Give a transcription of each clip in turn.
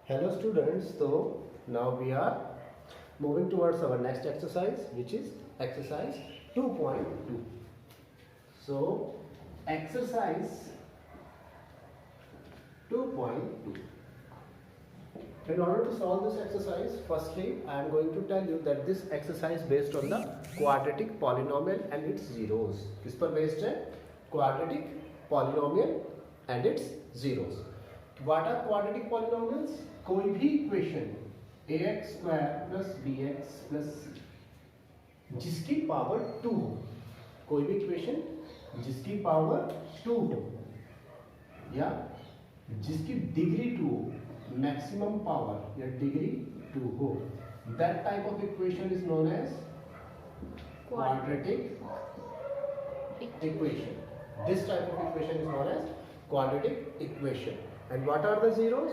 Hello students, so now we are moving towards our next exercise, which is exercise 2.2. So exercise 2.2. In order to solve this exercise, firstly I am going to tell you that this exercise based on the quadratic polynomial and its zeros. किस पर based है? Quadratic polynomial and its zeros. What are quadratic polynomials? कोई भी equation ax square plus bx plus c जिसकी power 2 हो, कोई भी equation जिसकी पावर 2 हो या जिसकी डिग्री 2 हो, मैक्सिमम पावर या डिग्री 2 हो, that type of equation is known as quadratic equation. This type of equation is known as quadratic equation. And what are the zeros?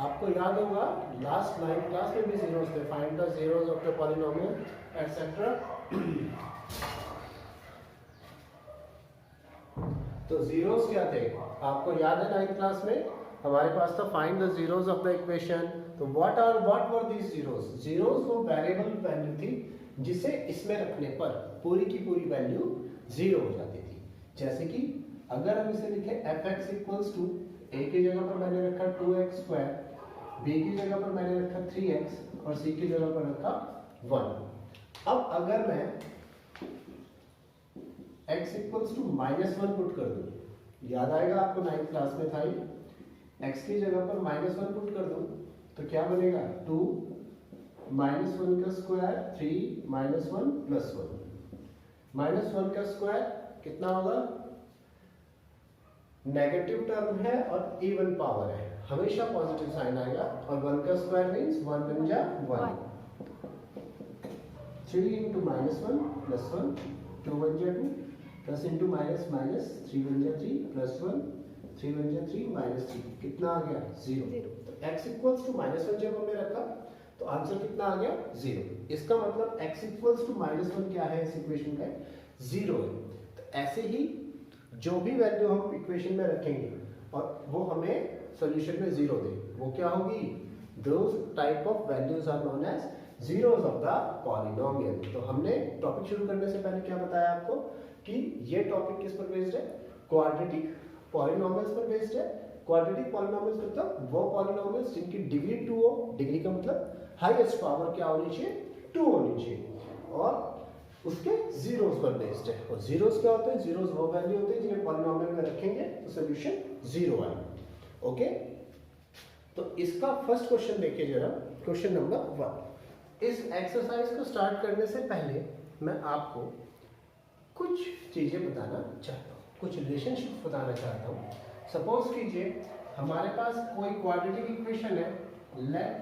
आपको याद होगा लास्ट 9th क्लास में भी zeros थे. Find the zeros of the polynomial etc. तो zeros क्या थे? आपको याद है 9th क्लास में हमारे पास था find the zeros of the equation. तो what were these zeros? Zeros वो variable value थी जिसे इसमें रखने पर पूरी की पूरी वैल्यू 0 हो जाती थी. जैसे कि अगर हम इसे लिखें fx इक्वल्स टू a की जगह पर मैंने रखा 2x स्क्वायर, b की जगह पर मैंने रखा 3x और c की जगह पर रखा 1. अब अगर मैं x इक्वल्स टू -1 पुट कर दूं, याद आएगा आपको 9th क्लास में था ये, x की जगह पर -1 पुट कर दूं तो क्या बनेगा 2 -1 का स्क्वायर 3 -1 प्लस 1. -1 का स्क्वायर कितना होगा? नेगेटिव टर्म है और इवन पावर है, हमेशा पॉजिटिव साइन आएगा. और 1 का स्क्वायर मींस 1 बन जा 1. 3 इंटू -1 प्लस 1 2 बन जा 2 प्लस इंटू माइनस माइनस 3 बन जा 3 प्लस 1 3 बन जा 3 माइनस 3 कितना आ गया 0. तो x इक्वल्स टू -1 जब हमने रखा तो आंसर कितना आ गया 0. इसका मतलब x इक्वल्स टू -1 क्या है इस इक्वेशन का? 0 है. तो ऐसे ही जो भी वैल्यू हम इक्वेशन में रखेंगे और वो हमें सॉल्यूशन में 0 दे, वो क्या होगी? Those type of values are known as zeros of the polynomial. तो हमने टॉपिक शुरू करने से पहले क्या बताया आपको कि ये टॉपिक किस पर बेस्ड है? क्वाड्रेटिक पॉलिनोमियल्स पर बेस्ड है. क्वाड्रेटिक पॉलिनोमियल्स मतलब वो पॉलिनोमियल्स जिनकी डिग्री 2 हो. डिग्री का मतलब हाईएस्ट पावर क्या होनी चाहिए? 2 होनी चाहिए. और उसके जीरोस पर बेस्ड है. और जीरोस क्या होते हैं? जीरोस वो वैल्यू होते हैं जिन्हें पॉलिनोमियल में रखेंगे तो सॉल्यूशन 0 आएगा. ओके, तो इसका फर्स्ट क्वेश्चन देखिए जरा, क्वेश्चन नंबर 1. इस एक्सरसाइज को स्टार्ट करने से पहले मैं आपको कुछ चीजें बताना चाहता हूँ, कुछ रिलेशनशिप बताना चाहता हूँ. सपोज कीजिए हमारे पास कोई क्वाड्रेटिक इक्वेशन है. Let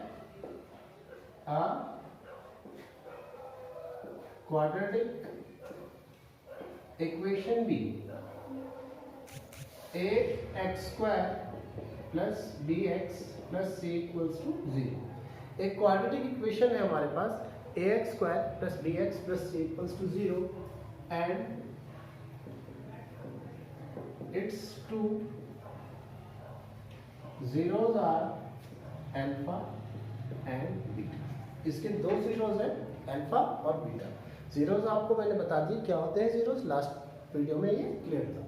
a quadratic equation be ax square plus bx plus c equals to 0. एक क्वाड्रेटिक इक्वेशन है हमारे पास ax square plus bx plus c equals to 0 and its two zeros are alpha and beta. इसके दो zeros हैं alpha और beta. Zeros आपको मैंने बता दी क्या होते हैं जीरोस, लास्ट वीडियो में ये क्लियर था.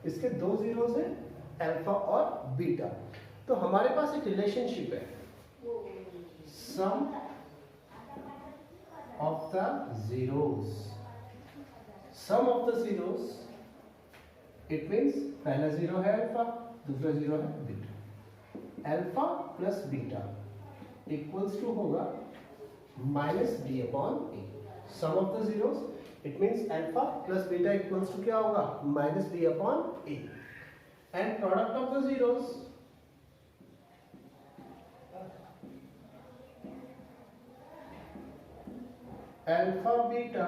इसके दो जीरोस हैं अल्फा और बीटा. तो हमारे पास एक रिलेशनशिप है, sum of the zeros. Sum of the zeros it means पहला जीरो है अल्फा, दूसरा जीरो है beta. Alpha plus beta equals to होगा minus b upon a. Sum of the zeros it means alpha plus beta equals to क्या होगा? minus b upon a. And product of the zeros alpha beta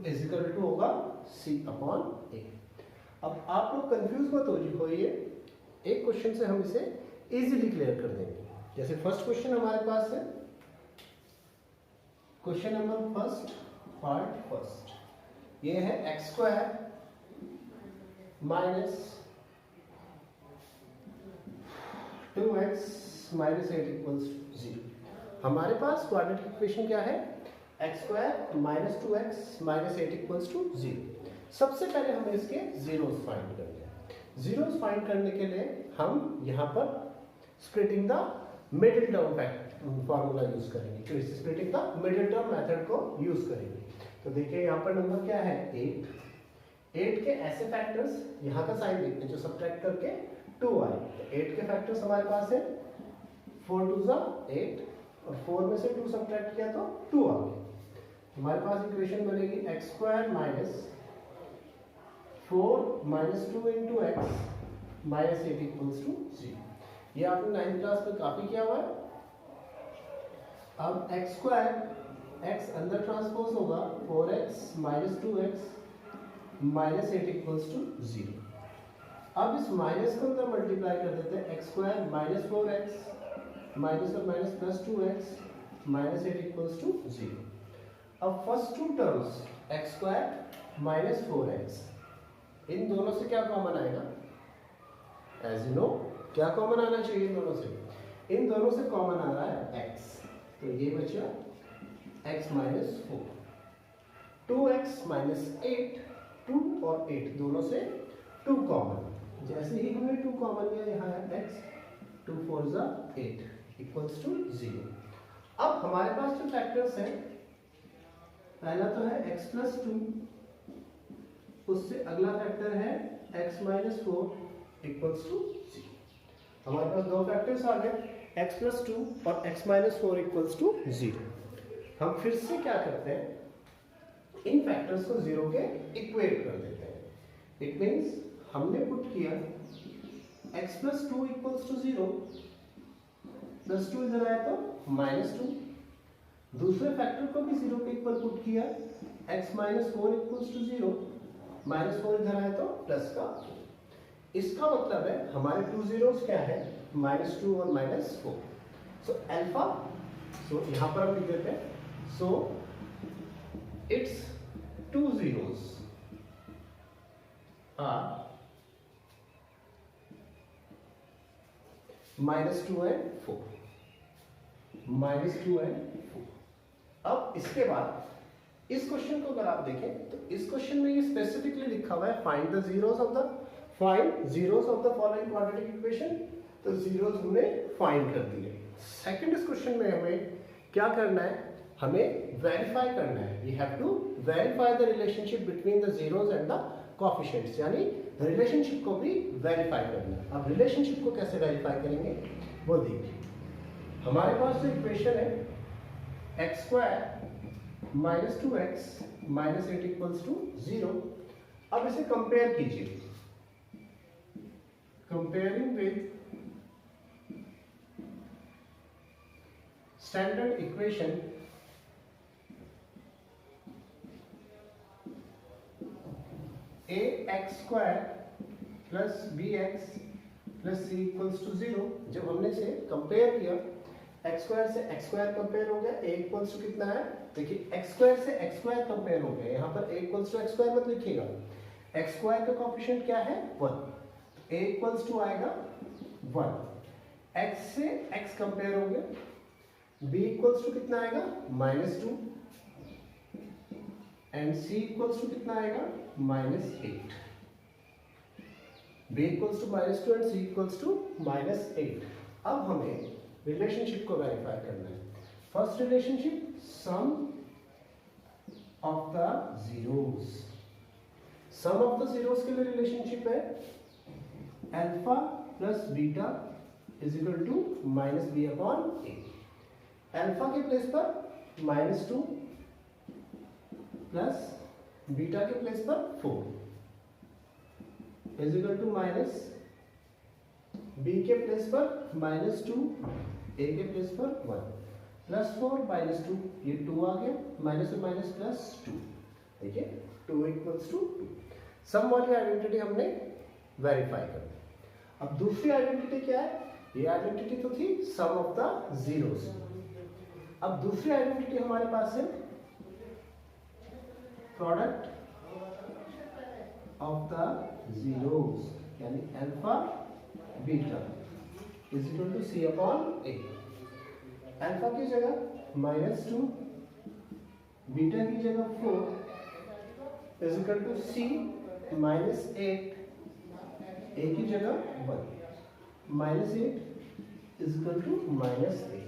is equal to होगा c upon a. अब आप लोग confuse मत होइए, एक question से हम इसे इजीली क्लियर कर देंगे. जैसे फर्स्ट क्वेश्चन हमारे पास है, question number first part first, ये है x square minus 2x minus 8 equals 0। हमारे पास क्वाड्रेटिक इक्वेशन क्या है? x square minus 2x minus 8 equals to 0। सबसे पहले हमें इसके जीरोस फाइंड करने हैं। जीरोस फाइंड करने के लिए हम यहाँ पर splitting the middle term formula use करेंगे, तो splitting the middle term method को यूज करेंगे। तो देखिए यहाँ पर नंबर क्या है? 8 के ऐसे फैक्टर्स, यहाँ का साइन देखते हैं जो सब्ट्रैक्ट करके 2 आए। तो 8 के फैक्टर्स हमारे पास है 4 2 8 और 4 में से 2 सब्ट्रैक्ट किया तो 2 आ गया। हमारे पास इक्वेशन बनेगी x square minus 4 minus 2 into x minus 8 equals to 0। ये आपने 9th क्लास में काफी किया हुआ है। अब x स्क्वायर x अंदर ट्रांसपोज होगा 4x minus 2x minus 8 equals to 0। अब इस माइनस को अंदर मल्टीप्लाई कर देते हैं, x square minus 4x minus और minus plus 2x minus 8 equals to 0। अब first two terms x square minus 4x, इन दोनों से क्या कॉमन आएगा? एज यू नो क्या कॉमन आना चाहिए इन दोनों से? इन दोनों से कॉमन आ रहा है x, तो ये बचा x माइनस 4। 2x माइनस 8, 2 और 8 दोनों से 2 कॉमन। जैसे ही हमने 2 कॉमन लिया, यहाँ है x, 2 4 8 इक्वल्स टू 0। अब हमारे पास जो फैक्टर्स हैं, पहला तो है x प्लस 2, उससे अगला फैक्टर है x माइनस 4 इक्वल्स टू 0। हमारे पास दो फैक्टर्स आ गए, x प्लस 2 और x माइनस 4 इक्वल्स टू 0। हम फिर से क्या करते हैं, इन फैक्टर्स को 0 के इक्वेट कर देते हैं। इट मीन्स हमने पुट किया x plus 2 equals to 0, plus 2 इधर आया तो माइनस 2। दूसरे फैक्टर को भी 0 के इक्वल पुट किया, x minus 4 equals to 0, minus 4 इधर आया तो प्लस का। इसका मतलब है हमारे 2 zeros क्या है? माइनस 2 और माइनस 4। सो अल्फा, सो यहाँ पर हम लिख देते हैं, so it's 2 zeros are minus 2 and 4, minus 2 and 4। अब इसके बाद इस क्वेश्चन को अगर आप देखें तो इस क्वेश्चन में ये स्पेसिफिकली लिखा हुआ है find the zeros of the following quadratic equation. तो जीरोस हमने फाइंड कर दिए। सेकंड इस क्वेश्चन में हमें क्या करना है? हमें वेरीफाई करना है। We have to verify the relationship between the zeros and the coefficients, यानी रिलेशनशिप को भी वेरीफाई करना है। अब रिलेशनशिप को कैसे वेरीफाई करेंगे वो देखिए। हमारे पास जो इक्वेशन है x square minus 2x minus 8 equals to 0। अब इसे कंपेयर कीजिए, comparing with standard equation ax square plus bx plus c equals to 0। जब हमने इसे कंपेयर किया, x स्क्वायर से x स्क्वायर कंपेयर हो गया, a इक्वल्स टू कितना है? देखिए x स्क्वायर से x स्क्वायर कंपेयर हो गया, यहाँ पर a equals to x square मत लिखिएगा, x स्क्वायर का कोएफिशिएंट क्या है? 1, a इक्वल्स टू आएगा 1। x से x कंपेयर हो गया, b इक्वल्स टू कितना आएगा? -2 एंड c इक्वल्स टू कितना आएगा? -8। b equals to -2 and c equals to -8। अब हमें रिलेशनशिप को वेरीफाई करना है। First relationship, sum of the zeros. Sum of the zeros के लिए रिलेशनशिप है alpha plus beta is equal to -b upon a। Alpha के प्लेस पर -2 प्लस बीटा के प्लेस पर 4 is equal to minus b के प्लेस पर -2, a के प्लेस पर 1 प्लस 4 -2, ये 2 आ गया, माइनस और माइनस प्लस 2। देखिए 2 इक्वल्स टू 2। सम वाली आइडेंटिटी हमने वेरीफाई कर दी। अब दूसरी आइडेंटिटी क्या है? ये आइडेंटिटी तो थी सम ऑफ द जीरोस। अब दूसरी आइडेंटिटी हमारे पास है प्रोडक्ट ऑफ द जीरोस, यानी alpha beta is equal to c upon A. Alpha की जगह -2, बीटा की जगह 4 is equal to c -8, a की जगह 1, -8 इज इक्वल टू -8।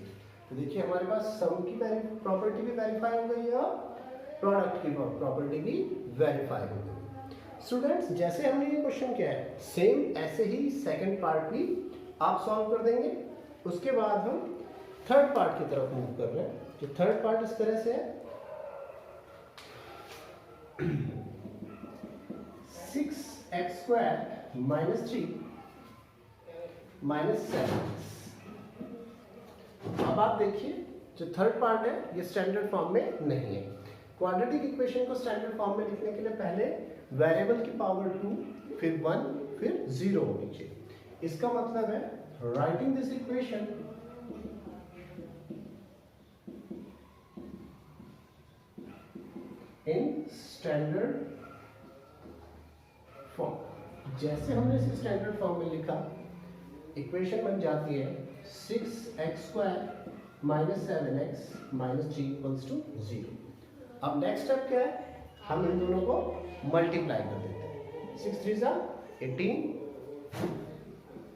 तो देखिए हमारे पास सम की प्रॉपर्टी भी वेरीफाई हो गई और प्रोडक्ट की प्रॉपर्टी भी वेरीफाई हो गई। स्टूडेंट्स, जैसे हमने ये क्वेश्चन किया है सेम ऐसे ही सेकंड पार्ट भी आप सॉल्व कर देंगे। उसके बाद हम थर्ड पार्ट की तरफ मूव कर रहे हैं। जो थर्ड पार्ट इस तरह से है 6x² -3 -7। अब आप देखिए जो थर्ड पार्ट है ये स्टैंडर्ड फॉर्म में नहीं है। क्वाड्रेटिक इक्वेशन को स्टैंडर्ड फॉर्म में लिखने के लिए पहले वेरिएबल की पावर 2 फिर 1 फिर 0 होनी चाहिए। इसका मतलब है writing this equation in standard form. जैसे हमने इसे स्टैंडर्ड फॉर्म में लिखा इक्वेशन बन जाती है 6x² -7x -3 = 0। अब नेक्स्ट स्टेप क्या है, हम इन दोनों को मल्टीप्लाई कर देते हैं। 6 3 जा 18।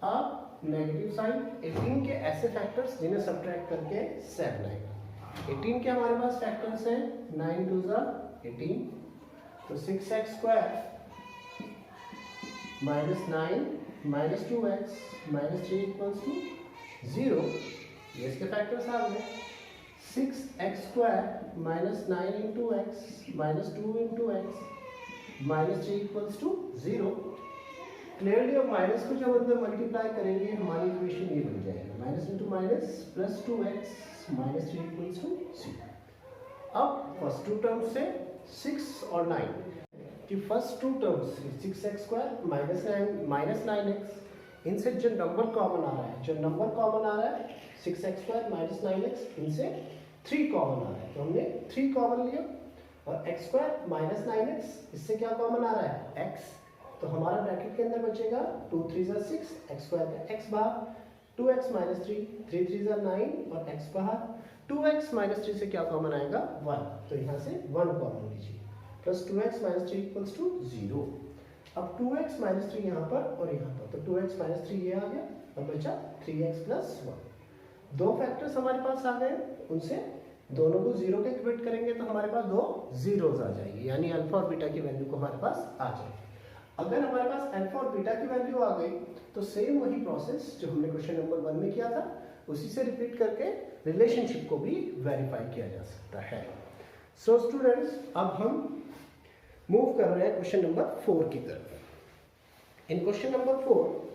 अब नेगेटिव साइन 18 के ऐसे फैक्टर्स जिन्हें सब्ट्रैक्ट करके 7 आएगा। 18 के हमारे पास फैक्टर्स हैं 9 2 जा 18, तो 6x² -9 -2x -3 = 0। ये इसके फैक्टर्स आ गए। 6x² -9 × x -2 × x -3 = 0। क्लियरली अब माइनस को जब अंदर मल्टीप्लाई करेंगे हमारी इक्वेशन ये बन जाएगी -× +2x -3 = 0। अब फर्स्ट टू टर्म्स से 6 और 9 कि first two terms 6x² -9x, इनसे जो नंबर कॉमन आ रहा है, 6x² -9x, इनसे 3 कॉमन आ रहा है, तो हमने 3 कॉमन लिया। और x² -9x, इससे क्या कॉमन आ रहा है x, तो हमारा ब्रैकेट के अंदर बचेगा 2 3 = 6, x² का x बाहर, 2x -3, 3 3 = 9 और x बाहर। 2x -3 से क्या कॉमन आएगा 1, तो यहाँ से 1 कॉमन लीजिए, प्लस 2x -3 = 0। अब 2x -3 यहाँ पर और यहाँ पर, तो 2x -3 ये आ गया और बचा 3x + 1। दो फैक्टर्स हमारे पास आ गए, उनसे दोनों को 0 के इक्वेट करेंगे तो हमारे पास 2 zeros आ जाएगी, यानी अल्फा और बीटा की वैल्यू को हमारे पास आ जाएगी। अगर हमारे पास अल्फा और बीटा की वैल्यू आ गई तो सेम वही प्रोसेस जो हमने क्वेश्चन नंबर 1 में किया था उसी से रिपीट करके रिलेशनशिप को भी वेरीफाई किया जा सकता है। सो स्टूडेंट्स, अब हम मूव कर रहे हैं क्वेश्चन नंबर 4 की तरफ। इन क्वेश्चन नंबर 4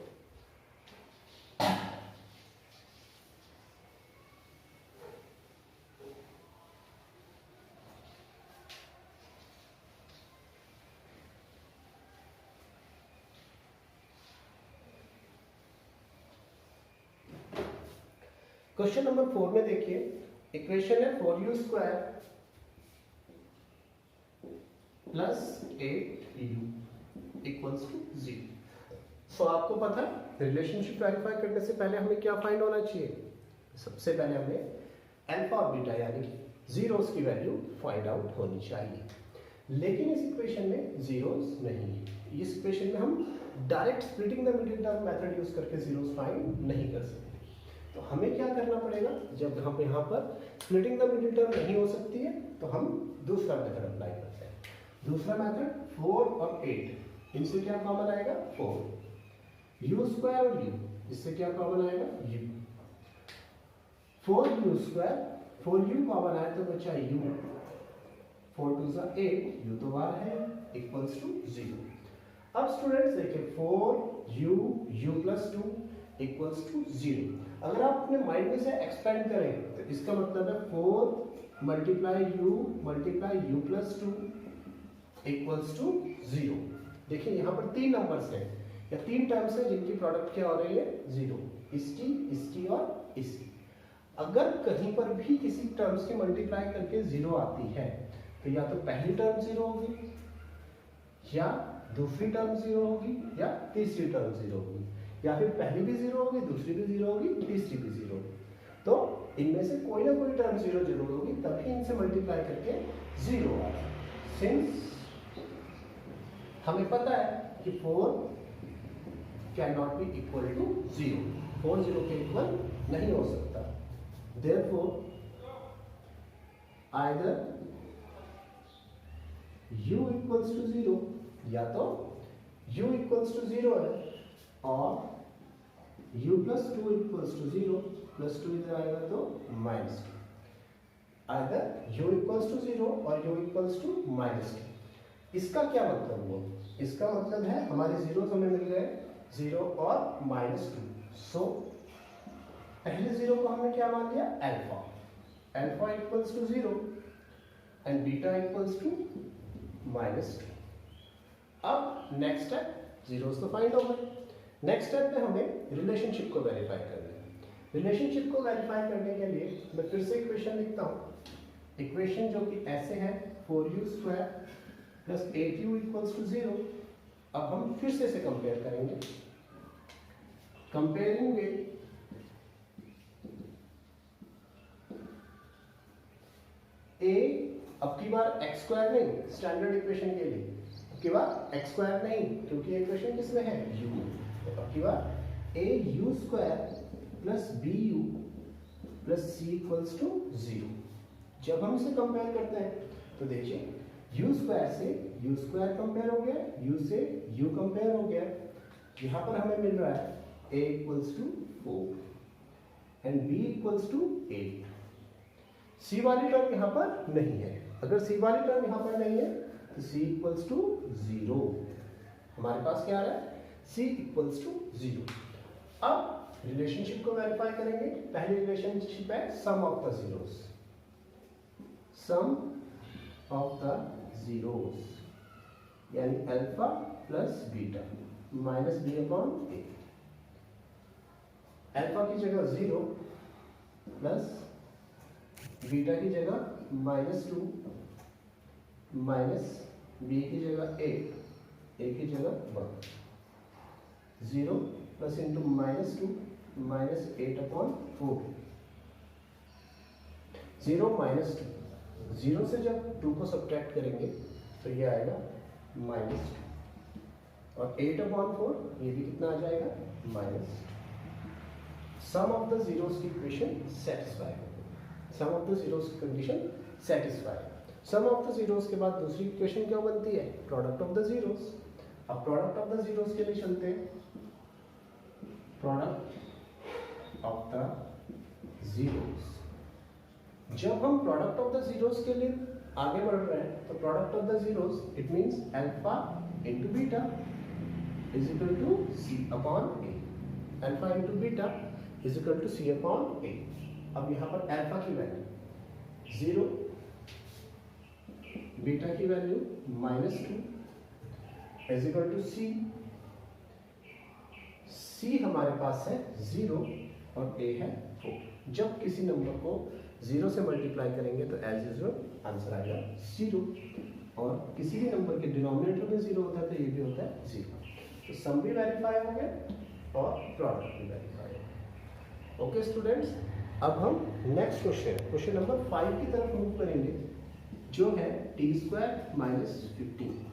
क्वेश्चन नंबर 4 में देखिए इक्वेशन है 4u² + 8u = 0। सो आपको पता है रिलेशनशिप वेरीफाई करने से पहले हमें क्या फाइंड होना चाहिए, सबसे पहले हमें अल्फा और बीटा यानी कि जीरोस की वैल्यू फाइंड आउट होनी चाहिए। लेकिन इस इक्वेशन में जीरोस नहीं है। इस इक्वेशन में हम direct splitting the middle term method use करके जीरोस फाइंड नहीं कर सकते। तो हमें क्या करना पड़ेगा, जब हम यहाँ पर स्प्लिटिंग द मिडिल टर्म नहीं हो सकती है तो हम दूसरा मेथड अप्लाई करते हैं। दूसरा मेथड 4 और 8, इनसे क्या कॉमन आएगा 4, u² और u, इससे क्या कॉमन आएगा u, 4u² 4u कॉमन आए तो बचा u, 4 2 = 8, u तो बाहर है, = 0। अब स्टूडेंट्स देखिए 4u u + 2 = 0। अगर आप अपने माइंड में से एक्सपेंड करें तो इसका मतलब है 4 × u + 2 = 0। देखिए यहाँ पर 3 नंबर्स हैं या 3 टर्म्स हैं जिनकी प्रोडक्ट क्या हो रही है 0, इसकी और इसकी। अगर कहीं पर भी किसी टर्म्स की मल्टीप्लाई करके 0 आती है तो या तो पहली टर्म 0 होगी या दूसरी टर्म 0 होगी या तीसरी टर्म 0 होगी। या फिर पहली भी जीरो होगी, दूसरी भी जीरो होगी, तीसरी भी जीरो होगी। तो इनमें से कोई ना कोई टर्म जीरो जरूर होगी, तभी इनसे मल्टीप्लाई करके जीरो आ रहा है। सिंस हमें पता है कि 4 can not be equal to 0, 4 0 के इक्वल नहीं हो सकता। Therefore either u equals to 0, या तो u equals to 0 है, और u plus 2 equals to 0, plus 2 इधर आएगा तो minus 2। either u equals to 0 और u equals to minus 2। इसका क्या मतलब हुआ? इसका मतलब है हमारे जीरो हमें मिल गए, 0 और -2। सो पहले जीरो को हमने क्या मान लिया? Alpha. Alpha equals to 0 and beta equals to -2। अब नेक्स्ट स्टेप, जीरोस तो फाइंड हो गए। नेक्स्ट स्टेप में हमें रिलेशनशिप को वेरीफाई करना है। रिलेशनशिप को वेरीफाई करने के लिए मैं फिर से इक्वेशन लिखता हूँ। इक्वेशन जो कि ऐसे है, 4u² plus 8u equals to 0। अब हम फिर से इसे कंपेयर करेंगे। कंपेयरिंग विद a, अब की बार x² नहीं, स्टैंडर्ड इक्वेशन के लिए अब की बार x² नहीं, क्योंकि इक्वेशन किसमें है? u। तो अब की बार au² plus bu plus c equals to 0। जब हम इसे कंपेयर करते हैं तो देखिए u² से u² कंपेयर हो गया, u से u कंपेयर हो गया। यहाँ पर हमें मिल रहा है a equals to 4 and b equals to 8। c वाली टर्म यहाँ पर नहीं है। अगर c वाली टर्म यहाँ पर नहीं है तो c इक्वल्स टू 0। हमारे पास क्या आ रहा है? c equals to 0। अब रिलेशनशिप को वेरीफाई करेंगे। पहली रिलेशनशिप है sum of the zeros. Sum of the zeros यानी alpha plus beta minus B upon ए। अल्फा की जगह 0 प्लस बीटा की जगह -2 माइनस बी की जगह 8, ए की जगह 1। 0 प्लस इंटू -2 माइनस 8 अपॉन 4। 0 -2, 0 से जब 2 को सब्ट्रैक्ट करेंगे तो ये आएगा -2, और 8 अपॉन 4 ये भी कितना आ जाएगा? -2। सम ऑफ द जीरोस की इक्वेशन सेटिस्फाई हो गई। सम ऑफ द जीरोस की condition satisfy. Sum of the zeros के बाद दूसरी इक्वेशन क्या बनती है? Product of the zeros. अब प्रोडक्ट ऑफ द जीरोस के लिए चलते हैं। Product of the zeros. जब हम प्रोडक्ट ऑफ द जीरोस के लिए आगे बढ़ रहे हैं तो product of the zeros it means alpha into beta is equal to c upon A. Alpha into beta is equal to c upon a. अब यहाँ पर अल्फा की वैल्यू 0, बीटा की value -2 is equal to c. C हमारे पास है 0 और a है 4। जब किसी नंबर को 0 से मल्टीप्लाई करेंगे तो एज यूजुअल आंसर आएगा 0, और किसी भी नंबर के डिनोमिनेटर में 0 होता है तो ये भी होता है 0। तो सम भी वेरीफाई हो गया और प्रोडक्ट भी वेरीफाई हो गया। ओके स्टूडेंट्स, अब हम नेक्स्ट क्वेश्चन नंबर 5 की तरफ मूव करेंगे, जो है t² - 15।